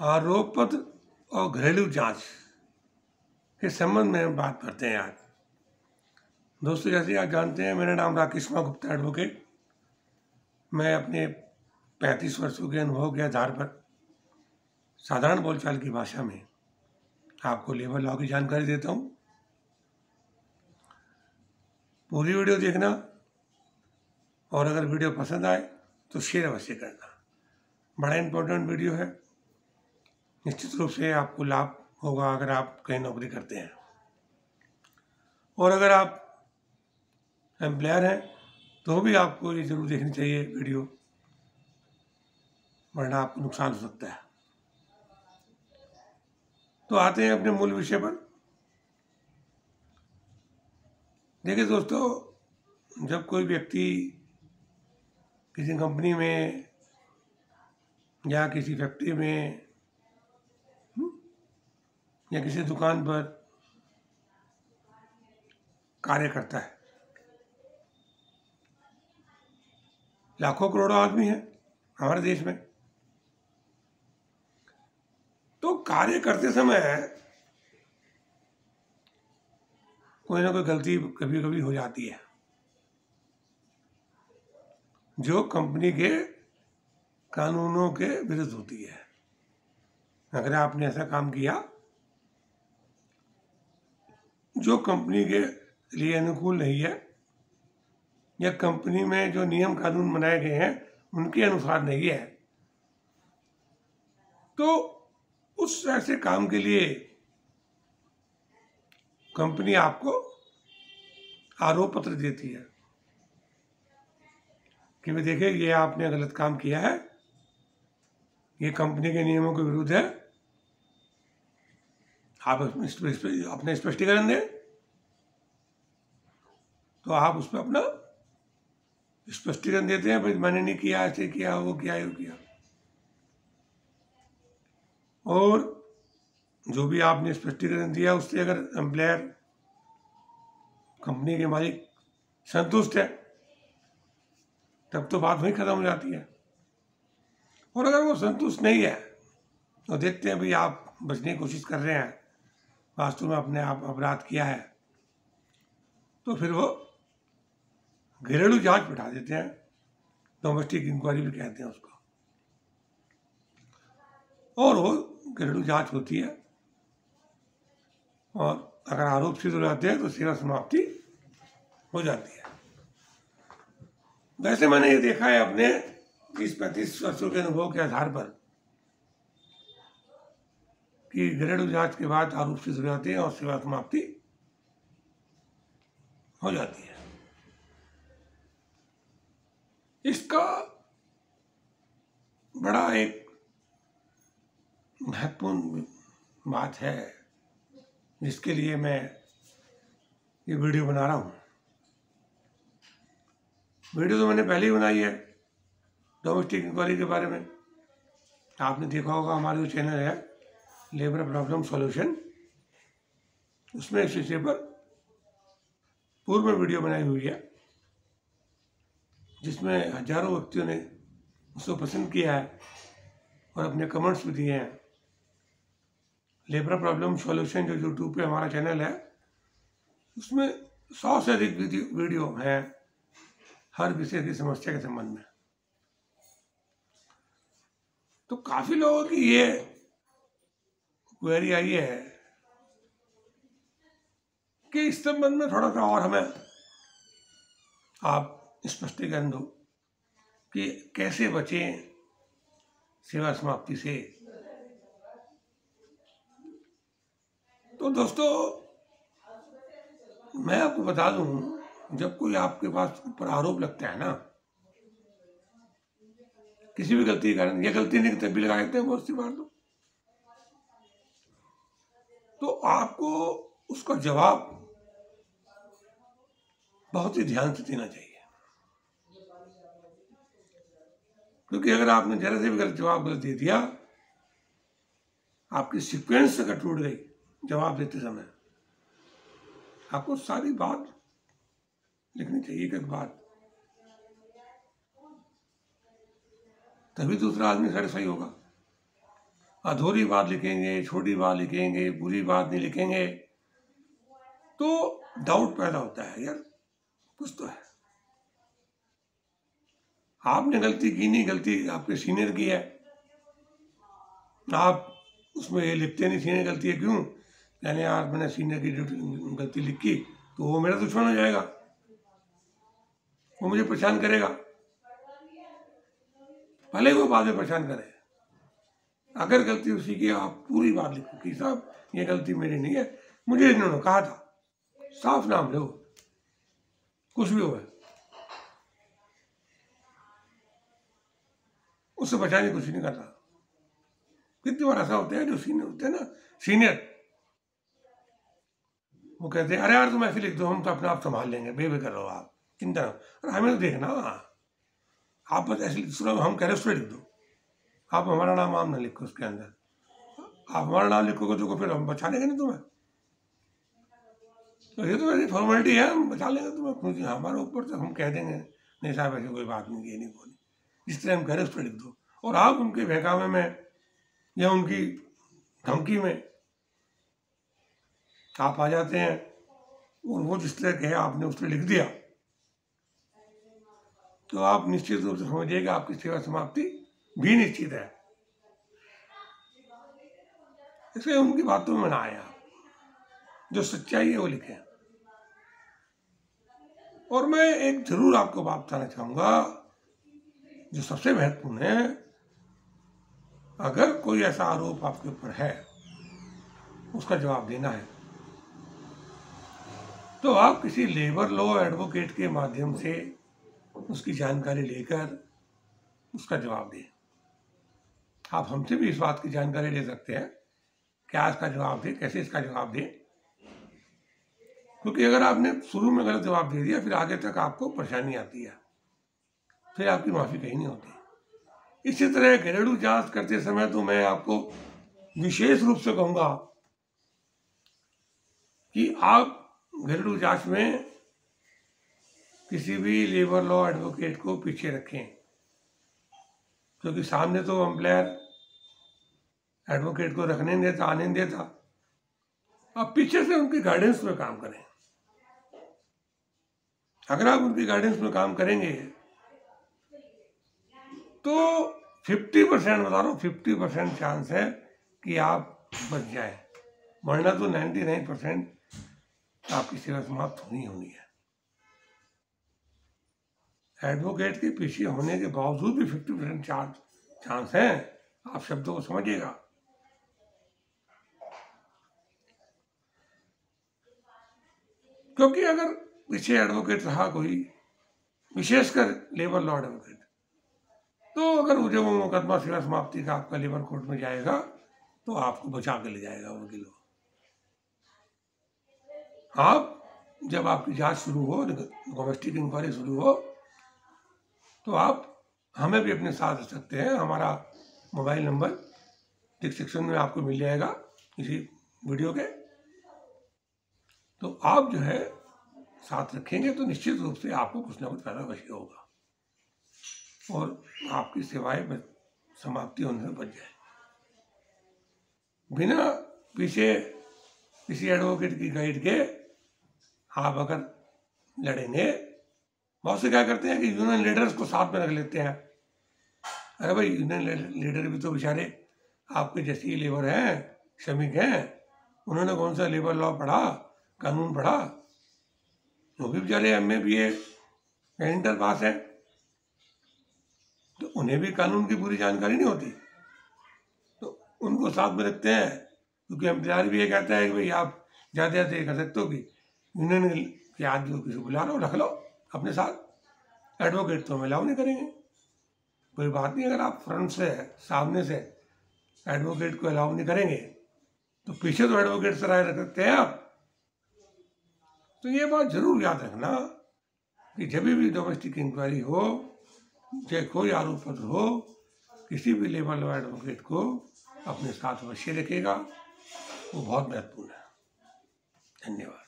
आरोप पत्र और घरेलू जांच के संबंध में हम बात करते हैं आज। दोस्तों, जैसे आप जानते हैं, मेरा नाम राकेश कुमार गुप्ता एडवोकेट। मैं अपने 35 वर्षों के अनुभव के आधार पर साधारण बोलचाल की भाषा में आपको लेबर लॉ की जानकारी देता हूँ। पूरी वीडियो देखना और अगर वीडियो पसंद आए तो शेयर अवश्य करना। बड़ा इम्पोर्टेंट वीडियो है, निश्चित रूप से आपको लाभ होगा अगर आप कहीं नौकरी करते हैं। और अगर आप एम्प्लॉयर हैं तो भी आपको ये जरूर देखनी चाहिए वीडियो, वरना आपको नुकसान हो सकता है। तो आते हैं अपने मूल विषय पर। देखिए दोस्तों, जब कोई व्यक्ति किसी कंपनी में या किसी फैक्ट्री में या किसी दुकान पर कार्य करता है, लाखों करोड़ों आदमी हैं हमारे देश में, तो कार्य करते समय कोई ना कोई गलती कभी कभी हो जाती है जो कंपनी के कानूनों के विरुद्ध होती है। अगर आपने ऐसा काम किया जो कंपनी के लिए अनुकूल नहीं है या कंपनी में जो नियम कानून बनाए गए हैं उनके अनुसार नहीं है, तो उस ऐसे काम के लिए कंपनी आपको आरोप पत्र देती है कि भाई देखिए, ये आपने गलत काम किया है, ये कंपनी के नियमों के विरुद्ध है, आप अपने स्पष्टीकरण दें। तो आप उस पर अपना स्पष्टीकरण देते हैं, भाई मैंने नहीं किया, ऐसे किया, वो किया, ये किया। और जो भी आपने स्पष्टीकरण दिया उससे अगर एम्प्लॉयर, कंपनी के मालिक संतुष्ट है तब तो बात वहीं खत्म हो जाती है। और अगर वो संतुष्ट नहीं है तो देखते हैं भाई आप बचने की कोशिश कर रहे हैं, वास्तव में अपने आप अपराध किया है, तो फिर वो घरेलू जांच बिठा देते हैं, डोमेस्टिक इंक्वायरी भी कहते हैं उसको। और वो घरेलू जांच होती है और अगर आरोप सिद्ध हो जाते हैं तो सेवा समाप्ति हो जाती है। वैसे मैंने ये देखा है अपने 30-35 वर्षों के अनुभव के आधार पर कि घरेलू जांच के बाद आरोप सिद्ध हो जाते हैं और सेवा समाप्ति हो जाती है। इसका बड़ा एक महत्वपूर्ण बात है जिसके लिए मैं ये वीडियो बना रहा हूँ। वीडियो तो मैंने पहले ही बनाई है डोमेस्टिक इंक्वायरी के बारे में। आपने देखा होगा हमारा जो चैनल है लेबर प्रॉब्लम सॉल्यूशन, उसमें इस विषय पर पूर्व में वीडियो बनाई हुई है जिसमें हजारों व्यक्तियों ने उसको पसंद किया है और अपने कमेंट्स भी दिए हैं। लेबर प्रॉब्लम सॉल्यूशन जो यूट्यूब पे हमारा चैनल है, उसमें 100 से अधिक वीडियो हैं हर विषय की समस्या के संबंध में। तो काफी लोगों की ये क्वेरी आई है कि इस संबंध में थोड़ा सा और हमें आप स्पष्टीकरण दो कि कैसे बचें सेवा समाप्ति से। तो दोस्तों, मैं आपको बता दूं, जब कोई आपके पास ऊपर आरोप लगता है ना किसी भी गलती के कारण, ये गलती नहीं तब भी लगा देते हैं बहुत सी बार, तो आपको उसका जवाब बहुत ही ध्यान से देना चाहिए। क्योंकि अगर आपने जरा से भी गलत जवाब गलत दे दिया, आपकी सीक्वेंस अगर टूट गई जवाब देते समय, आपको सारी बात लिखनी चाहिए एक बात, तभी दूसरा आदमी सेटिस्फाई होगा। अधूरी बात लिखेंगे, छोटी बात लिखेंगे, पूरी बात नहीं लिखेंगे, तो डाउट पैदा होता है, यार कुछ तो है। आपने गलती की नहीं, गलती आपके सीनियर की है। आप उसमें ये लिखते नहीं सीनियर गलती है क्यों, यानी यार मैंने सीनियर की गलती लिखी तो वो मेरा दुश्मन हो जाएगा, वो मुझे परेशान करेगा। भले वो बाद में परेशान करे, अगर गलती उसी की, आप पूरी बात लिखो कि साहब ये गलती मेरी नहीं है, मुझे इन्होंने कहा था, साफ नाम लो, कुछ भी हो, उससे बचाने कुछ नहीं करता। कितनी बार ऐसा होता है जो सीनियर होते हैं ना, सीनियर वो कहते हैं अरे यार तुम ऐसे लिख दो, हम तो अपने आप संभाल लेंगे, बेफिक्र रहो आप, चिंता ना, अरे हमें तो देखना, आप बस ऐसे हम कह रहे उस पर लिख दो, आप हमारा नाम आम ना लिखो उसके अंदर, आप हमारा नाम लिखोगे तो फिर हम बचा लेंगे नहीं तुम्हें, तो ये तो ऐसी फॉर्मेलिटी है, हम बचा लेंगे तुम्हें, हमारे ऊपर तो हम कह देंगे नहीं साहब ऐसी कोई बात नहीं, ये नहीं बोली, जिस तरह हम कह रहे उस पर लिख दो। और आप उनके बहकावे में या उनकी धमकी में आप आ जाते हैं, और वो जिस तरह कहे आपने उस पर लिख दिया, तो आप निश्चित रूप से समझिएगा आपकी सेवा समाप्ति भी निश्चित है। इसलिए उनकी बातों में ना आए, आप जो सच्चाई है वो लिखें। और मैं एक जरूर आपको बात बताना चाहूंगा जो सबसे महत्वपूर्ण है, अगर कोई ऐसा आरोप आपके ऊपर है उसका जवाब देना है, तो आप किसी लेबर लॉ एडवोकेट के माध्यम से उसकी जानकारी लेकर उसका जवाब दें। आप हमसे भी इस बात की जानकारी ले सकते हैं, क्या इसका जवाब दें, कैसे इसका जवाब दें, क्योंकि अगर आपने शुरू में गलत जवाब दे दिया, फिर आगे तक आपको परेशानी आती है, फिर आपकी माफ़ी कहीं नहीं होती। इसी तरह घरेलू जांच करते समय तो मैं आपको विशेष रूप से कहूँगा कि आप घरेलू जांच में किसी भी लेबर लॉ एडवोकेट को पीछे रखें, क्योंकि सामने तो एम्प्लॉयर एडवोकेट को रखने नहीं देता, आने नहीं देता, आप पीछे से उनकी गाइडेंस में काम करें। अगर आप उनकी गाइडेंस में काम करेंगे तो 50% बता रहा हूँ, 50% चांस है कि आप बच जाए, वरना तो 99% आपकी सेवा समाप्त होनी होनी है। एडवोकेट के पीछे होने के बावजूद भी 50% चांस है, आप शब्दों को समझिएगा। क्योंकि अगर पीछे एडवोकेट रहा कोई, विशेषकर लेबर लॉ एडवोकेट, तो अगर मुझे वो मुकदमा सेवा समाप्ति का आपका लेबर कोर्ट में जाएगा तो आपको बचा के ले जाएगा वकील। आप जब आपकी जांच शुरू हो, डोमेस्टिक इंक्वायरी शुरू हो, तो आप हमें भी अपने साथ रख सकते हैं। हमारा मोबाइल नंबर डिस्क्रिप्शन में आपको मिल जाएगा इसी वीडियो के, तो आप जो है साथ रखेंगे तो निश्चित रूप से आपको कुछ ना कुछ फायदा अवश्य होगा और आपकी सेवाएं समाप्ति होने से बच जाए। बिना पीछे किसी एडवोकेट की गाइड के आप अगर लड़ेंगे, बहुत से क्या करते हैं कि यूनियन लीडर्स को साथ में रख लेते हैं। अरे भाई, यूनियन लीडर भी तो बेचारे आपके जैसे ही लेबर हैं, श्रमिक हैं, उन्होंने कौन सा लेबर लॉ पढ़ा, कानून पढ़ा, वो भी बेचारे MA BA इंटर पास है, तो उन्हें भी कानून की पूरी जानकारी नहीं होती, तो उनको साथ में रखते हैं। क्योंकि एम्प्लॉयर भी ये कहता है कि भाई आप ज़्यादा ये कर सकते हो कि यूनियन के आदमी किसी बुला लो, रख लो अपने साथ, एडवोकेट तो हम अलाउ नहीं करेंगे। कोई बात नहीं, अगर आप फ्रंट से सामने से एडवोकेट को अलाउ नहीं करेंगे तो पीछे तो एडवोकेट से राय रख सकते हैं आप। तो ये बात जरूर याद रखना कि जब भी डोमेस्टिक इंक्वायरी हो, चाहे कोई आरोप पत्र हो, किसी भी लेबर लॉ एडवोकेट को अपने साथ अवश्य रखेगा, वो बहुत महत्वपूर्ण है। धन्यवाद।